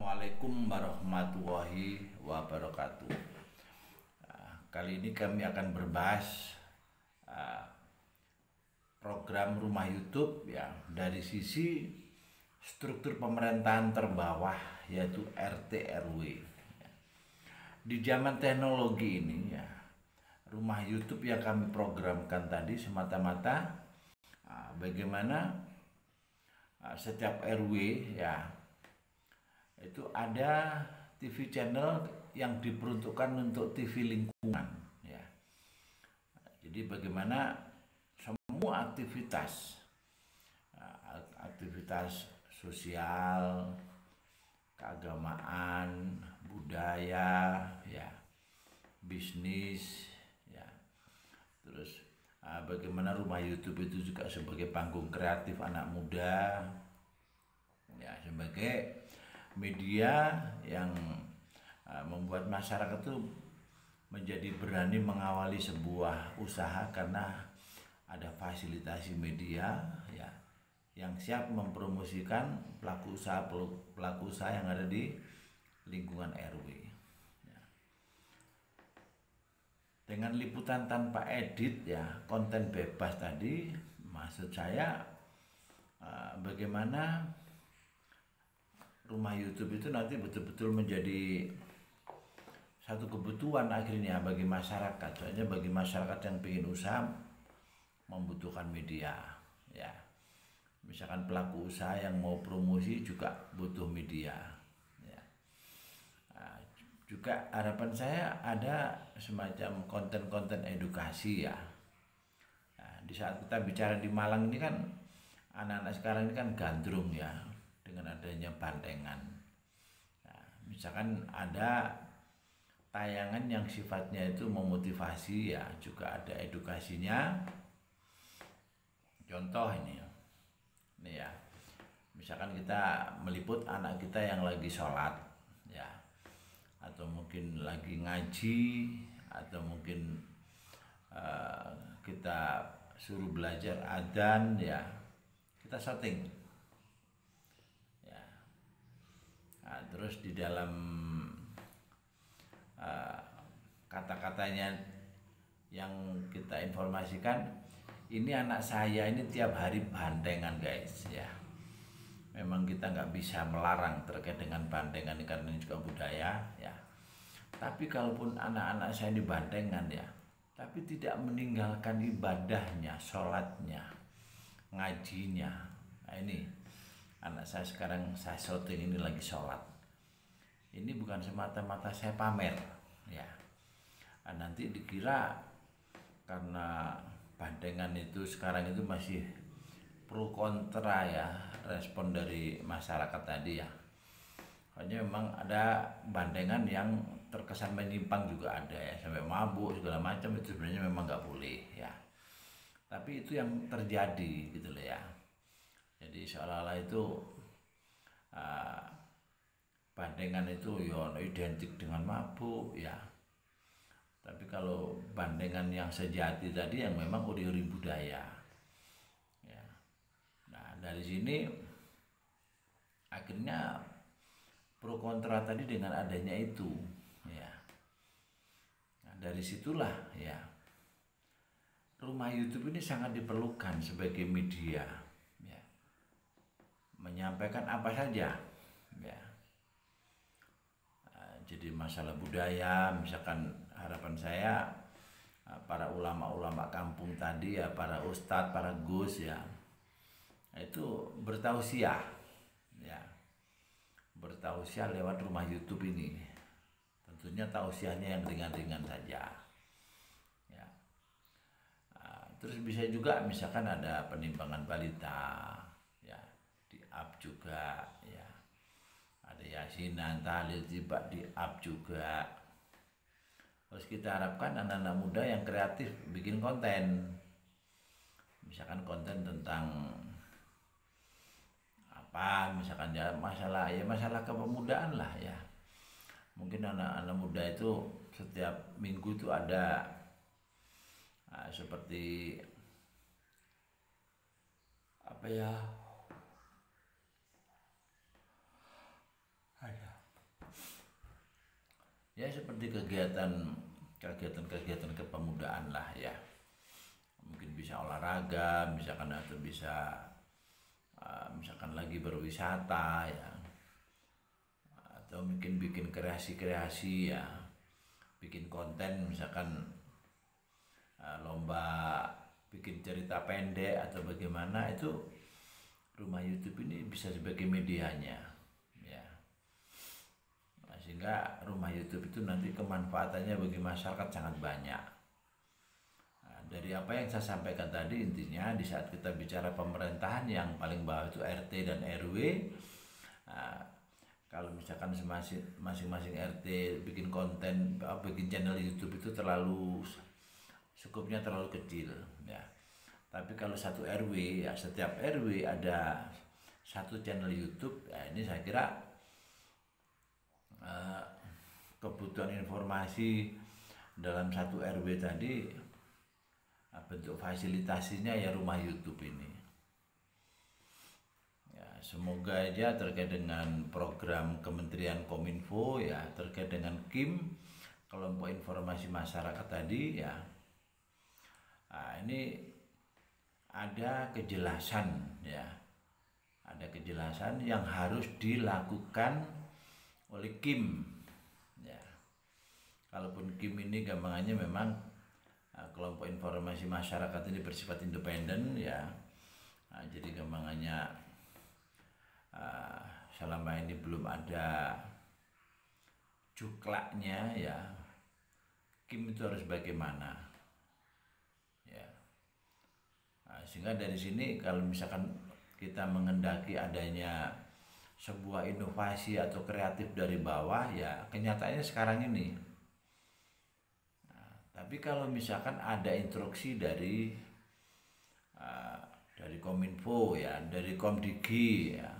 Assalamualaikum warahmatullahi wabarakatuh. Kali ini kami akan berbahas program rumah YouTube ya dari sisi struktur pemerintahan terbawah, yaitu RT RW. Di zaman teknologi ini ya, rumah YouTube yang kami programkan tadi semata-mata bagaimana setiap RW ya itu ada TV channel yang diperuntukkan untuk TV lingkungan ya. Jadi bagaimana semua aktivitas sosial, keagamaan, budaya ya, bisnis ya. Terus bagaimana rumah YouTube itu juga sebagai panggung kreatif anak muda ya, sebagai media yang membuat masyarakat itu menjadi berani mengawali sebuah usaha karena ada fasilitasi media ya yang siap mempromosikan pelaku usaha yang ada di lingkungan RW ya. Dengan liputan tanpa edit ya, konten bebas tadi, maksud saya bagaimana rumah YouTube itu nanti betul-betul menjadi satu kebutuhan akhirnya bagi masyarakat. Soalnya bagi masyarakat yang ingin usaha membutuhkan media ya. Misalkan pelaku usaha yang mau promosi juga butuh media ya. Juga harapan saya ada semacam konten-konten edukasi ya. Di saat kita bicara di Malang ini kan anak-anak sekarang ini kan gandrung ya, dengan adanya bandengan. Nah, misalkan ada tayangan yang sifatnya itu memotivasi ya, juga ada edukasinya. Contoh ini ya, misalkan kita meliput anak kita yang lagi sholat ya, atau mungkin lagi ngaji, atau mungkin kita suruh belajar adzan ya, kita syuting. Terus di dalam kata-katanya yang kita informasikan, ini anak saya ini tiap hari bandengan guys ya. Memang kita nggak bisa melarang terkait dengan bandengan karena ini juga budaya ya. Tapi kalaupun anak-anak saya ini bandengan ya, tapi tidak meninggalkan ibadahnya, sholatnya, ngajinya. Nah ini anak saya sekarang, saya syuting ini lagi sholat. Ini bukan semata-mata saya pamer ya. Nanti dikira karena bandengan itu sekarang itu masih pro kontra ya, respon dari masyarakat tadi ya. Hanya memang ada bandengan yang terkesan menyimpang juga ada ya, sampai mabuk segala macam, itu sebenarnya memang nggak boleh ya. Tapi itu yang terjadi gitu loh ya. Jadi seolah-olah itu bandengan itu ya identik dengan mabuk ya. Tapi kalau bandengan yang sejati tadi yang memang uri-uri budaya ya. Nah dari sini akhirnya pro kontra tadi dengan adanya itu ya. Nah, dari situlah ya rumah YouTube ini sangat diperlukan sebagai media ya, menyampaikan apa saja ya. Jadi masalah budaya, misalkan harapan saya para ulama-ulama kampung tadi ya, para ustadz, para gus ya, itu bertausiah ya, bertausiah lewat rumah YouTube ini. Tentunya tausiahnya yang ringan-ringan saja ya. Terus bisa juga misalkan ada penimbangan balita ya, di up juga ya, ada yasinan, tahlil tiba di up juga. Terus kita harapkan anak-anak muda yang kreatif bikin konten, misalkan konten tentang apa, misalkan ya masalah kepemudaan lah ya. Mungkin anak-anak muda itu setiap minggu itu ada seperti apa ya, ada ya seperti kegiatan kepemudaan lah ya, mungkin bisa olahraga misalkan, atau bisa misalkan lagi berwisata ya, atau mungkin bikin kreasi-kreasi ya, bikin konten misalkan lomba bikin cerita pendek atau bagaimana, itu rumah YouTube ini bisa sebagai medianya ya. Nah, sehingga rumah YouTube itu nanti kemanfaatannya bagi masyarakat sangat banyak. Nah, dari apa yang saya sampaikan tadi, intinya di saat kita bicara pemerintahan yang paling bawah itu RT dan RW, nah, kalau misalkan masing-masing RT bikin konten, bikin channel YouTube itu cukupnya terlalu kecil ya. Tapi kalau satu RW ya, setiap RW ada satu channel YouTube ya, ini saya kira kebutuhan informasi dalam satu RW tadi, bentuk fasilitasinya ya rumah YouTube ini ya. Semoga aja terkait dengan program Kementerian Kominfo ya, terkait dengan KIM, kelompok informasi masyarakat tadi ya, ini ada kejelasan ya, ada kejelasan yang harus dilakukan oleh KIM ya. Kalaupun KIM ini gampangannya memang kelompok informasi masyarakat ini bersifat independen ya, jadi gampangannya selama ini belum ada cuklaknya ya, KIM itu harus bagaimana. Sehingga dari sini kalau misalkan kita mengendaki adanya sebuah inovasi atau kreatif dari bawah ya, kenyataannya sekarang ini. Tapi kalau misalkan ada instruksi dari Kominfo ya, dari Komdigi ya,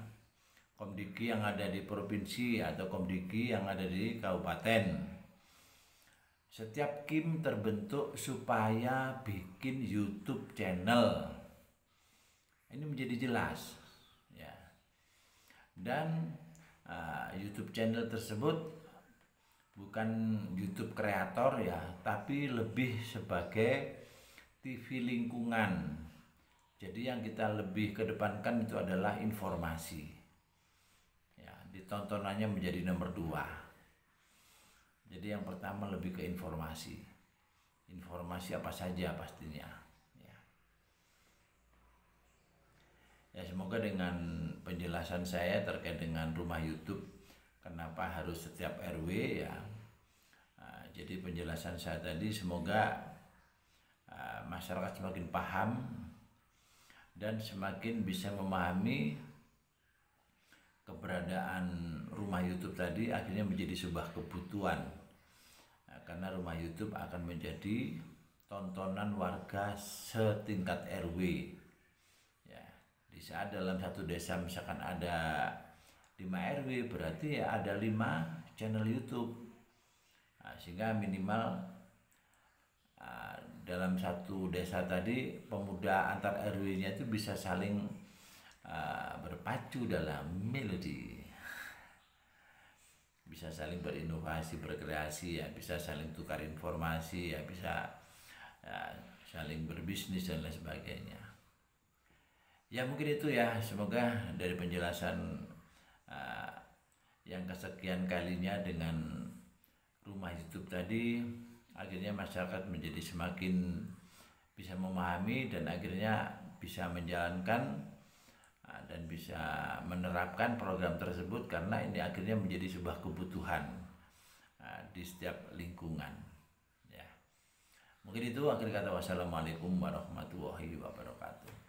Komdigi yang ada di provinsi atau Komdigi yang ada di kabupaten, setiap KIM terbentuk supaya bikin YouTube channel. Ini menjadi jelas ya. Dan YouTube channel tersebut bukan YouTube kreator ya, tapi lebih sebagai TV lingkungan. Jadi yang kita lebih kedepankan itu adalah informasi ya, ditontonannya menjadi nomor 2. Jadi yang pertama lebih ke informasi apa saja pastinya ya. Semoga dengan penjelasan saya terkait dengan rumah YouTube, kenapa harus setiap RW ya, jadi penjelasan saya tadi semoga masyarakat semakin paham dan semakin bisa memahami keberadaan rumah YouTube tadi, akhirnya menjadi sebuah kebutuhan. Karena rumah YouTube akan menjadi tontonan warga setingkat RW ya. Di saat dalam satu desa misalkan ada 5 RW, berarti ya ada 5 channel YouTube. Sehingga minimal dalam satu desa tadi, pemuda antar RW-nya itu bisa saling berpacu dalam melodi, bisa saling berinovasi, berkreasi ya, bisa saling tukar informasi ya, bisa ya, saling berbisnis dan lain sebagainya ya. Mungkin itu ya, semoga dari penjelasan yang kesekian kalinya dengan rumah YouTube tadi, akhirnya masyarakat menjadi semakin bisa memahami dan akhirnya bisa menjalankan dan bisa menerapkan program tersebut, karena ini akhirnya menjadi sebuah kebutuhan di setiap lingkungan ya. Mungkin itu akhir kata, wassalamualaikum warahmatullahi wabarakatuh.